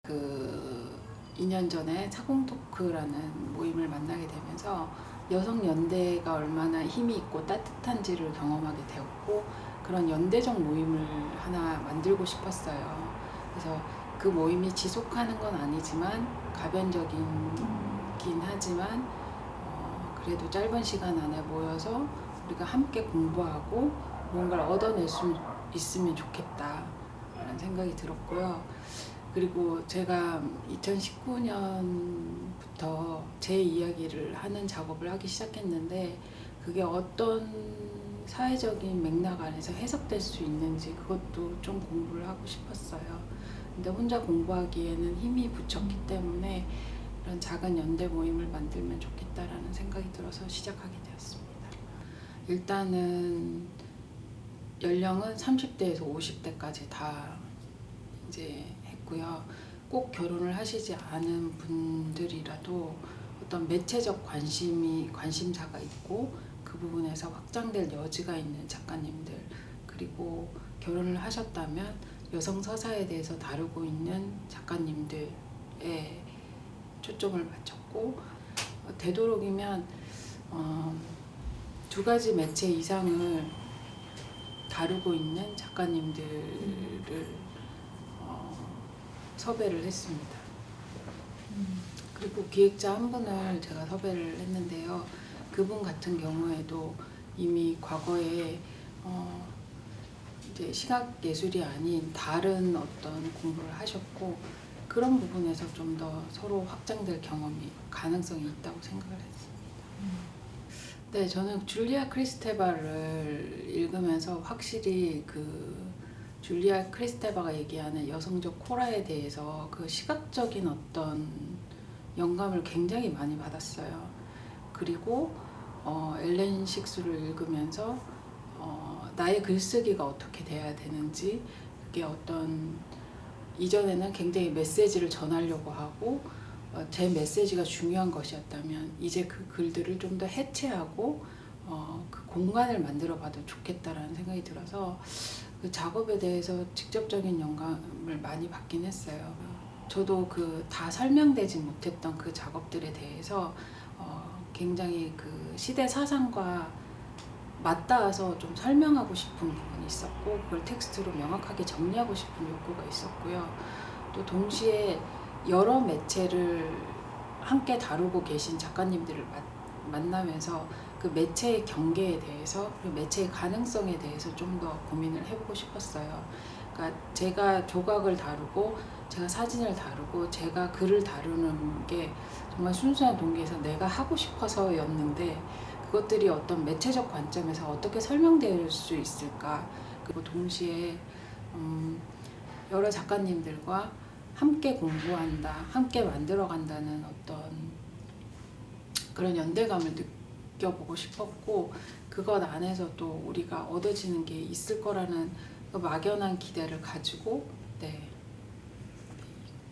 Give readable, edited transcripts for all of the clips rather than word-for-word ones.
그 2년 전에 사공토크라는 모임을 만나게 되면서 여성 연대가 얼마나 힘이 있고 따뜻한지를 경험하게 되었고, 그런 연대적 모임을 하나 만들고 싶었어요. 그래서 그 모임이 지속하는 건 아니지만 가변적이긴 하지만 그래도 짧은 시간 안에 모여서 우리가 함께 공부하고 뭔가를 얻어낼 수 있으면 좋겠다라는 생각이 들었고요. 그리고 제가 2019년부터 제 이야기를 하는 작업을 하기 시작했는데, 그게 어떤 사회적인 맥락 안에서 해석될 수 있는지 그것도 좀 공부를 하고 싶었어요. 근데 혼자 공부하기에는 힘이 부족했기 때문에 이런 작은 연대 모임을 만들면 좋겠다라는 생각이 들어서 시작하게 되었습니다. 일단은 연령은 30대에서 50대까지 다 이제 했고요. 꼭 결혼을 하시지 않은 분들이라도 어떤 매체적 관심사가 있고 그 부분에서 확장될 여지가 있는 작가님들, 그리고 결혼을 하셨다면 여성 서사에 대해서 다루고 있는 작가님들에 초점을 맞췄고, 되도록이면 두 가지 매체 이상을 다루고 있는 작가님들을 섭외를 했습니다. 그리고 기획자 한 분을 제가 섭외를 했는데요. 그분 같은 경우에도 이미 과거에 이제 시각 예술이 아닌 다른 어떤 공부를 하셨고, 그런 부분에서 좀 더 서로 확장될 경험이 가능성이 있다고 생각을 했습니다. 네, 저는 줄리아 크리스테바를 읽으면서 확실히 그 줄리아 크리스테바가 얘기하는 여성적 코라에 대해서 그 시각적인 어떤 영감을 굉장히 많이 받았어요. 그리고 엘렌 식스를 읽으면서 나의 글쓰기가 어떻게 돼야 되는지, 그게 어떤 이전에는 굉장히 메시지를 전하려고 하고 제 메시지가 중요한 것이었다면 이제 그 글들을 좀 더 해체하고 그 공간을 만들어 봐도 좋겠다라는 생각이 들어서 그 작업에 대해서 직접적인 영감을 많이 받긴 했어요. 저도 그 다 설명되지 못했던 그 작업들에 대해서 굉장히 그 시대 사상과 맞닿아서 좀 설명하고 싶은 부분이 있었고, 그걸 텍스트로 명확하게 정리하고 싶은 욕구가 있었고요. 또 동시에 여러 매체를 함께 다루고 계신 작가님들을 만나면서 그 매체의 경계에 대해서, 그 매체의 가능성에 대해서 좀 더 고민을 해보고 싶었어요. 그러니까 제가 조각을 다루고 제가 사진을 다루고 제가 글을 다루는 게 정말 순수한 동기에서 내가 하고 싶어서였는데, 그것들이 어떤 매체적 관점에서 어떻게 설명될 수 있을까. 그리고 동시에 여러 작가님들과 함께 공부한다, 함께 만들어간다는 어떤 그런 연대감을 느껴보고 싶었고, 그것 안에서 또 우리가 얻어지는 게 있을 거라는 그 막연한 기대를 가지고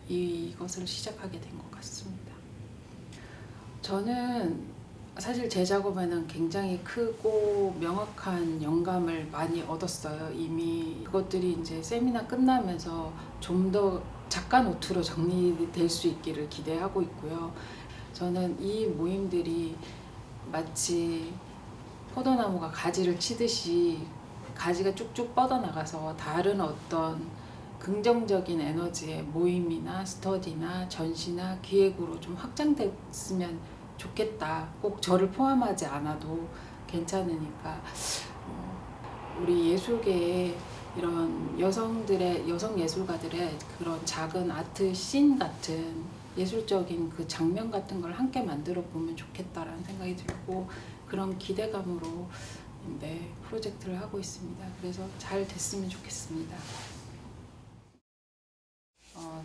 이것을 시작하게 된 것 같습니다. 저는 사실 제 작업에는 굉장히 크고 명확한 영감을 많이 얻었어요. 이미 그것들이 이제 세미나 끝나면서 좀 더 작가 노트로 정리될 수 있기를 기대하고 있고요. 저는 이 모임들이 마치 포도나무가 가지를 치듯이 가지가 쭉쭉 뻗어나가서 다른 어떤 긍정적인 에너지의 모임이나 스터디나 전시나 기획으로 좀 확장됐으면 좋겠다. 꼭 저를 포함하지 않아도 괜찮으니까 우리 예술계에 이런 여성 예술가들의 그런 작은 아트 씬 같은 예술적인 그 장면 같은 걸 함께 만들어 보면 좋겠다라는 생각이 들고, 그런 기대감으로 프로젝트를 하고 있습니다. 그래서 잘 됐으면 좋겠습니다.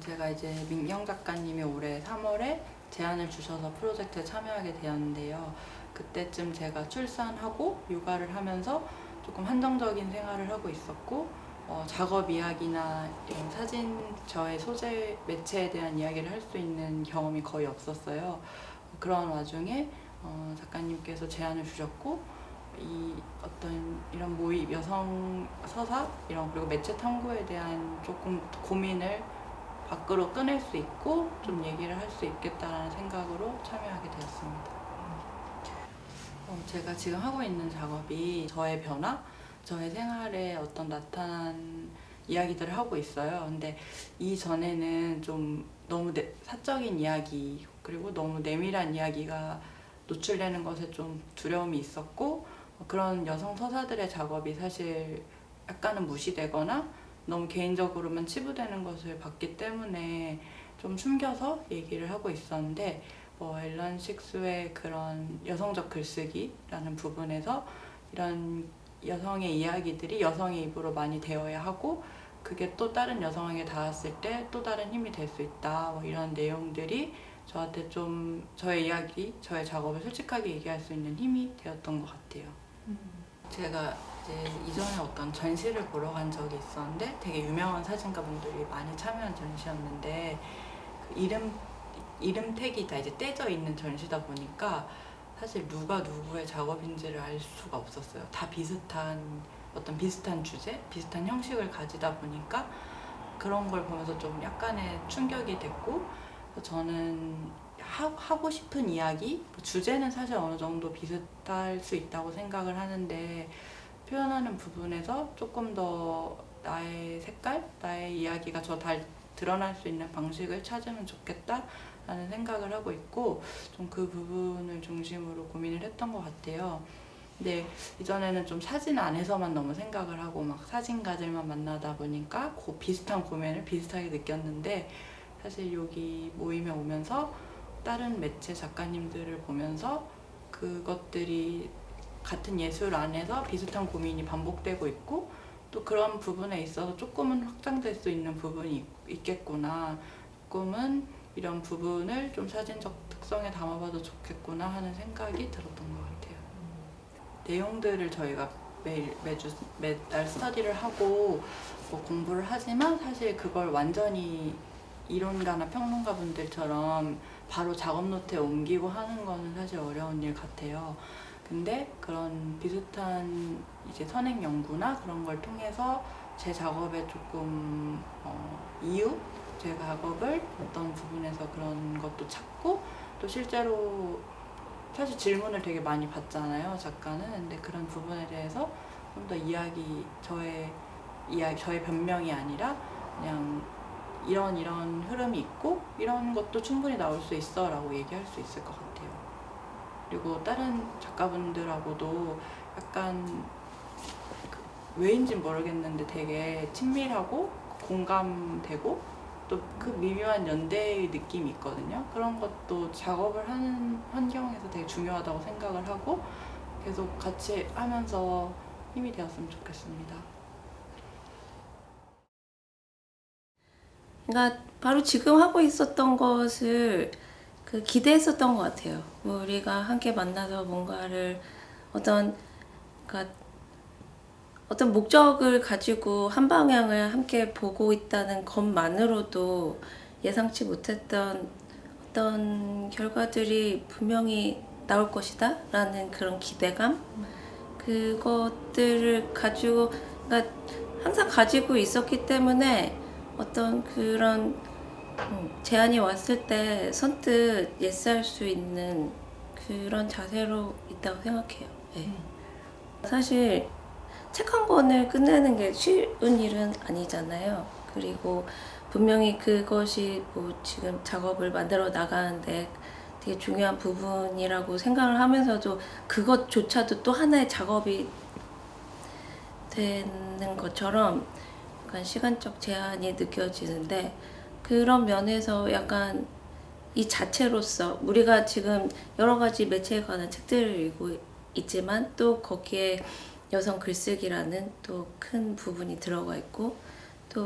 제가 이제 민경 작가님이 올해 3월에 제안을 주셔서 프로젝트에 참여하게 되었는데요. 그때쯤 제가 출산하고 육아를 하면서 조금 한정적인 생활을 하고 있었고, 작업 이야기나 이런 사진, 저의 소재 매체에 대한 이야기를 할 수 있는 경험이 거의 없었어요. 그런 와중에 작가님께서 제안을 주셨고, 이런 모임, 여성 서사, 그리고 매체 탐구에 대한 조금 고민을 밖으로 꺼낼 수 있고 좀 얘기를 할 수 있겠다라는 생각으로 참여하게 되었습니다. 제가 지금 하고 있는 작업이 저의 변화, 저의 생활에 어떤 나타난 이야기들을 하고 있어요. 근데 이전에는 좀 너무 사적인 이야기 그리고 너무 내밀한 이야기가 노출되는 것에 좀 두려움이 있었고 그런 여성 서사들의 작업이 사실 약간은 무시되거나 너무 개인적으로만 치부되는 것을 봤기 때문에 좀 숨겨서 얘기를 하고 있었는데 앨런 식스의 그런 여성적 글쓰기라는 부분에서 이런 여성의 이야기들이 여성의 입으로 많이 되어야 하고 그게 또 다른 여성에게 닿았을 때 또 다른 힘이 될 수 있다 이런 내용들이 저한테 좀 저의 이야기, 저의 작업을 솔직하게 얘기할 수 있는 힘이 되었던 것 같아요. 제가 이제 이전에 어떤 전시를 보러 간 적이 있었는데 되게 유명한 사진가분들이 많이 참여한 전시였는데 그 이름 태기 다 이제 떼져 있는 전시다 보니까 사실 누가 누구의 작업인지를 알 수가 없었어요. 다 비슷한 주제, 비슷한 형식을 가지다 보니까 그런 걸 보면서 좀 약간의 충격이 됐고 저는 하고 싶은 이야기, 주제는 사실 어느 정도 비슷할 수 있다고 생각을 하는데 표현하는 부분에서 조금 더 나의 색깔, 나의 이야기가 드러날 수 있는 방식을 찾으면 좋겠다라는 생각을 하고 있고 좀 그 부분을 중심으로 고민을 했던 것 같아요. 근데 이전에는 좀 사진 안에서만 너무 생각을 하고 막 사진가들만 만나다 보니까 비슷한 고민을 비슷하게 느꼈는데 사실 여기 모임에 오면서 다른 매체 작가님들을 보면서 그것들이 같은 예술 안에서 비슷한 고민이 반복되고 있고 또 그런 부분에 있어서 조금은 확장될 수 있는 부분이 있겠구나. 조금은 이런 부분을 좀 사진적 특성에 담아봐도 좋겠구나 하는 생각이 들었던 것 같아요. 내용들을 저희가 매달 스터디를 하고 공부를 하지만 사실 그걸 완전히 이론가나 평론가 분들처럼 바로 작업 노트에 옮기고 하는 거는 사실 어려운 일 같아요. 근데 그런 비슷한 이제 선행 연구나 그런 걸 통해서 제 작업에 조금 제 작업을 어떤 부분에서 그런 것도 찾고 또 실제로 사실 질문을 되게 많이 받잖아요, 작가는. 근데 그런 부분에 대해서 좀 더 저의 변명이 아니라 그냥 이런 흐름이 있고 이런 것도 충분히 나올 수 있어 라고 얘기할 수 있을 것 같아요. 그리고 다른 작가분들하고도 약간 왜인진 모르겠는데 되게 친밀하고 공감되고 또 그 미묘한 연대의 느낌이 있거든요. 그런 것도 작업을 하는 환경에서 되게 중요하다고 생각을 하고 계속 같이 하면서 힘이 되었으면 좋겠습니다. 그러니까 바로 지금 하고 있었던 것을 기대했었던 것 같아요. 우리가 함께 만나서 뭔가를 그러니까 어떤 목적을 가지고 한 방향을 함께 보고 있다는 것만으로도 예상치 못했던 어떤 결과들이 분명히 나올 것이다 라는 그런 기대감, 그것들을 가지고 그러니까 항상 가지고 있었기 때문에 어떤 그런 제안이 왔을 때 선뜻 예스할 수 있는 그런 자세로 있다고 생각해요. 네. 사실 책 한 권을 끝내는 게 쉬운 일은 아니잖아요. 그리고 분명히 그것이 지금 작업을 만들어 나가는데 되게 중요한 부분이라고 생각을 하면서도 그것조차도 또 하나의 작업이 되는 것처럼 약간 시간적 제한이 느껴지는데 그런 면에서 약간 이 자체로서 우리가 지금 여러 가지 매체에 관한 책들을 읽고 있지만 또 거기에 여성 글쓰기라는 또 큰 부분이 들어가 있고 또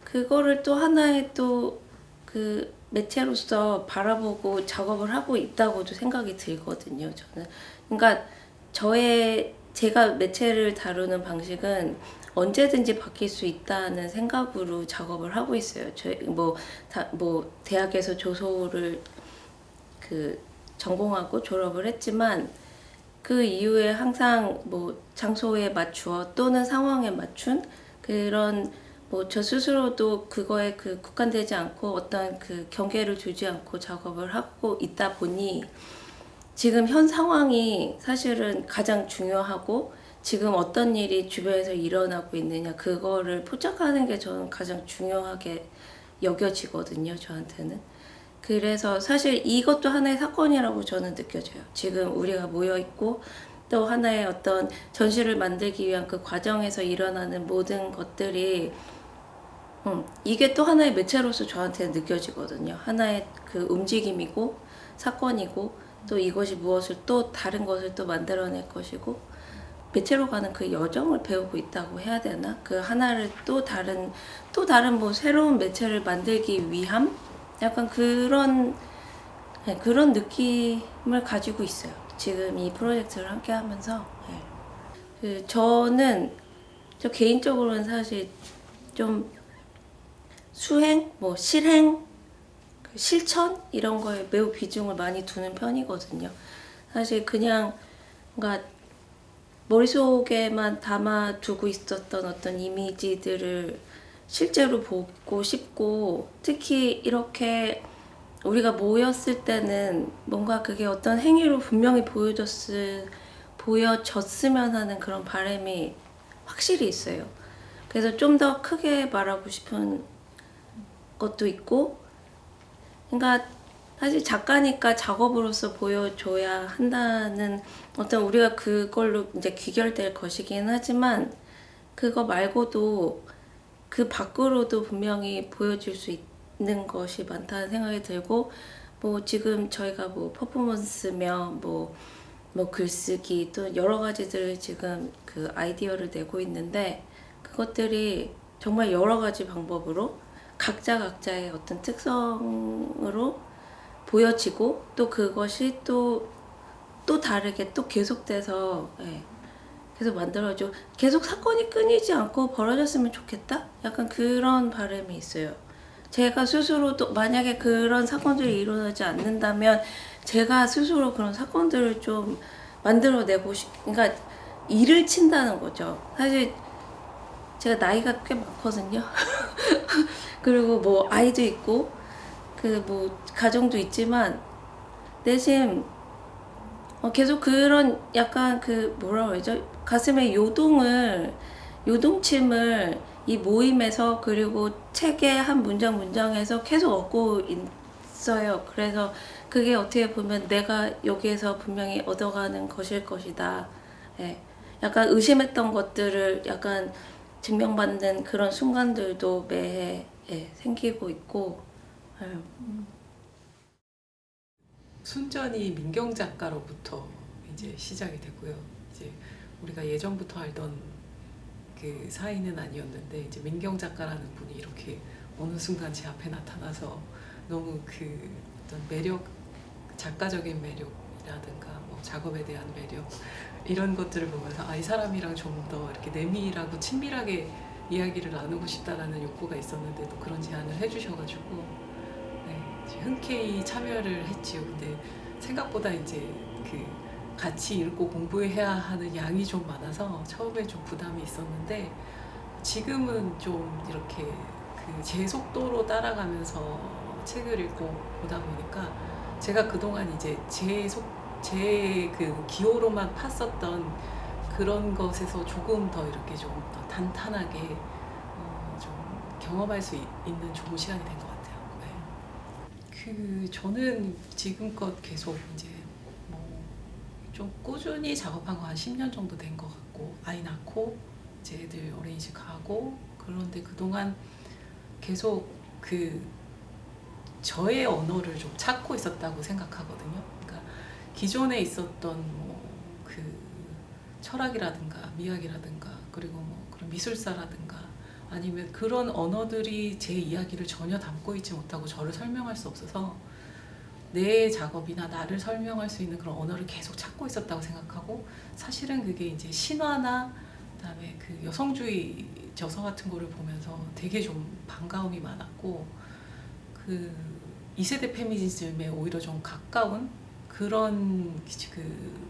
그거를 또 하나의 또 그 매체로서 바라보고 작업을 하고 있다고도 생각이 들거든요, 저는. 그러니까 제가 매체를 다루는 방식은 언제든지 바뀔 수 있다는 생각으로 작업을 하고 있어요. 대학에서 조소를 전공하고 졸업을 했지만 그 이후에 항상 장소에 맞추어 또는 상황에 맞춘 그런 뭐 저 스스로도 그거에 그 국한되지 않고 어떤 그 경계를 두지 않고 작업을 하고 있다 보니 지금 현 상황이 사실은 가장 중요하고 지금 어떤 일이 주변에서 일어나고 있느냐 그거를 포착하는 게 저는 가장 중요하게 여겨지거든요, 저한테는. 그래서 사실 이것도 하나의 사건이라고 저는 느껴져요. 지금 우리가 모여 있고 또 하나의 어떤 전시를 만들기 위한 그 과정에서 일어나는 모든 것들이 이게 또 하나의 매체로서 저한테는 느껴지거든요. 하나의 그 움직임이고 사건이고 또 이것이 무엇을 또 다른 것을 또 만들어낼 것이고 매체로 가는 그 여정을 배우고 있다고 해야 되나? 그 하나를 또 다른 뭐 새로운 매체를 만들기 위함? 약간 그런 느낌을 가지고 있어요. 지금 이 프로젝트를 함께 하면서. 저는 저 개인적으로는 사실 좀 수행, 뭐 실행, 실천 이런 거에 매우 비중을 많이 두는 편이거든요. 사실 그냥 뭔가 머릿속에만 담아두고 있었던 어떤 이미지들을 실제로 보고 싶고 특히 이렇게 우리가 모였을 때는 뭔가 그게 어떤 행위로 분명히 보여졌으면 하는 그런 바람이 확실히 있어요. 그래서 좀 더 크게 말하고 싶은 것도 있고 그러니까 사실 작가니까 작업으로서 보여줘야 한다는 어떤 우리가 그걸로 이제 귀결될 것이긴 하지만 그거 말고도 그 밖으로도 분명히 보여줄 수 있는 것이 많다는 생각이 들고 뭐 지금 저희가 뭐 퍼포먼스며 뭐 글쓰기 또 여러 가지들 지금 그 아이디어를 내고 있는데 그것들이 정말 여러 가지 방법으로 각자의 어떤 특성으로 보여지고 또 그것이 또 다르게 또 계속돼서 계속 만들어져 계속 사건이 끊이지 않고 벌어졌으면 좋겠다? 약간 그런 바람이 있어요. 제가 스스로도 만약에 그런 사건들이 일어나지 않는다면 제가 스스로 그런 사건들을 좀 만들어내고 그러니까 일을 친다는 거죠. 사실 제가 나이가 꽤 많거든요. 그리고 뭐 아이도 있고 그 뭐 가정도 있지만 내심 계속 그런 약간 그 뭐라 그러죠? 가슴에 요동침을 이 모임에서 그리고 책의 한 문장에서 계속 얻고 있어요. 그래서 그게 어떻게 보면 내가 여기에서 분명히 얻어가는 것일 것이다. 약간 의심했던 것들을 약간 증명받는 그런 순간들도 매해 생기고 있고. 순전히 민경 작가로부터 이제 시작이 됐고요. 이제 우리가 예전부터 알던 그 사이는 아니었는데 이제 민경 작가라는 분이 이렇게 어느 순간 제 앞에 나타나서 너무 그 어떤 매력, 작가적인 매력이라든가 뭐 작업에 대한 매력 이런 것들을 보면서 이 사람이랑 좀 더 이렇게 내밀하고 친밀하게 이야기를 나누고 싶다라는 욕구가 있었는데도 그런 제안을 해주셔가지고 흔쾌히 참여를 했지요. 근데 생각보다 이제 그 같이 읽고 공부해야 하는 양이 좀 많아서 처음에 좀 부담이 있었는데 지금은 좀 이렇게 그 제 속도로 따라가면서 책을 읽고 보다 보니까 제가 그동안 이제 제 그 기호로만 팠었던 그런 것에서 조금 더 이렇게 좀 더 단단하게 좀 경험할 수 있는 좋은 시간이 된 것 같아요. 저는 지금껏 계속 이제 뭐 좀 꾸준히 작업한 거 한 10년 정도 된 것 같고 아이 낳고 이제 애들 어린이집 가고 그런데 그동안 계속 그 저의 언어를 좀 찾고 있었다고 생각하거든요. 그러니까 기존에 있었던 뭐 그 철학이라든가 미학이라든가 그리고 뭐 그런 미술사라든가 아니면 그런 언어들이 제 이야기를 전혀 담고 있지 못하고 저를 설명할 수 없어서 내 작업이나 나를 설명할 수 있는 그런 언어를 계속 찾고 있었다고 생각하고 사실은 그게 이제 신화나 그다음에 그 여성주의 저서 같은 거를 보면서 되게 좀 반가움이 많았고 그 2세대 페미니즘에 오히려 좀 가까운 그런 그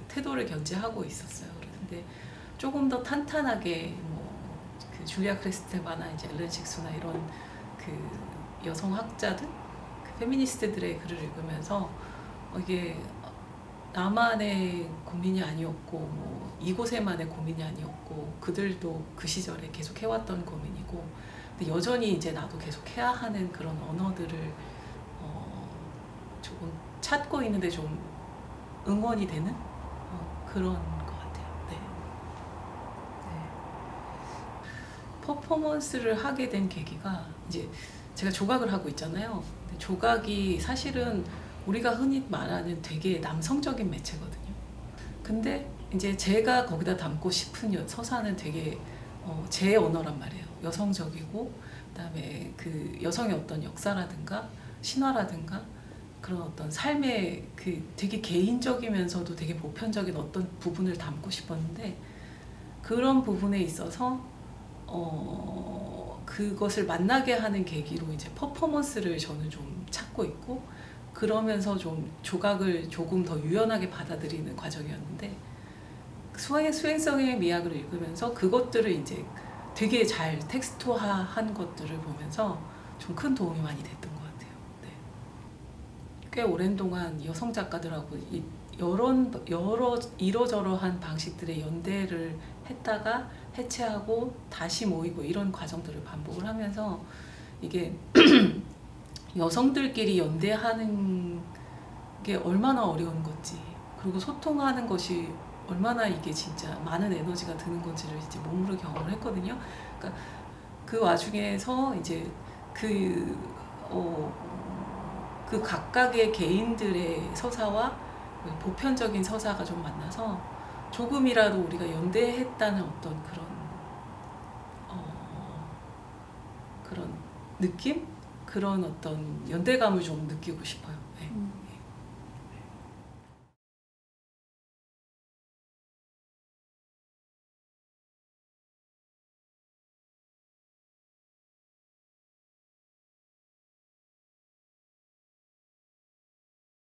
태도를 견지하고 있었어요. 그런데 조금 더 탄탄하게 뭐 그 그 줄리아 크리스테바나 이제 앨런 식스나 이런 그 여성 학자들, 그 페미니스트들의 글을 읽으면서 이게 나만의 고민이 아니었고 뭐 이곳에만의 고민이 아니었고 그들도 그 시절에 계속 해왔던 고민이고 근데 여전히 이제 나도 계속 해야 하는 그런 언어들을 조금 찾고 있는데 좀 응원이 되는 그런 것 같아요. 네. 퍼포먼스를 하게 된 계기가 이제 제가 조각을 하고 있잖아요. 근데 조각이 사실은 우리가 흔히 말하는 되게 남성적인 매체거든요. 근데 이제 제가 거기다 담고 싶은 서사는 되게 제 언어란 말이에요. 여성적이고 그다음에 그 여성의 어떤 역사라든가 신화라든가 그런 어떤 삶의 그 되게 개인적이면서도 되게 보편적인 어떤 부분을 담고 싶었는데 그런 부분에 있어서 그것을 만나게 하는 계기로 이제 퍼포먼스를 저는 좀 찾고 있고 그러면서 좀 조각을 조금 더 유연하게 받아들이는 과정이었는데 수행성의 미학을 읽으면서 그것들을 이제 되게 잘 텍스트화한 것들을 보면서 좀 큰 도움이 많이 됐던 것 같아요. 네. 꽤 오랜 동안 여성 작가들하고 여러 이러저러한 방식들의 연대를 했다가 해체하고 다시 모이고 이런 과정들을 반복을 하면서 이게 여성들끼리 연대하는 게 얼마나 어려운 건지 그리고 소통하는 것이 얼마나 이게 진짜 많은 에너지가 드는 건지를 이제 몸으로 경험을 했거든요. 그러니까 그 와중에서 이제 그 각각의 개인들의 서사와 보편적인 서사가 좀 만나서 조금이라도 우리가 연대했다는 어떤 그런 느낌? 그런 어떤 연대감을 좀 느끼고 싶어요. 네.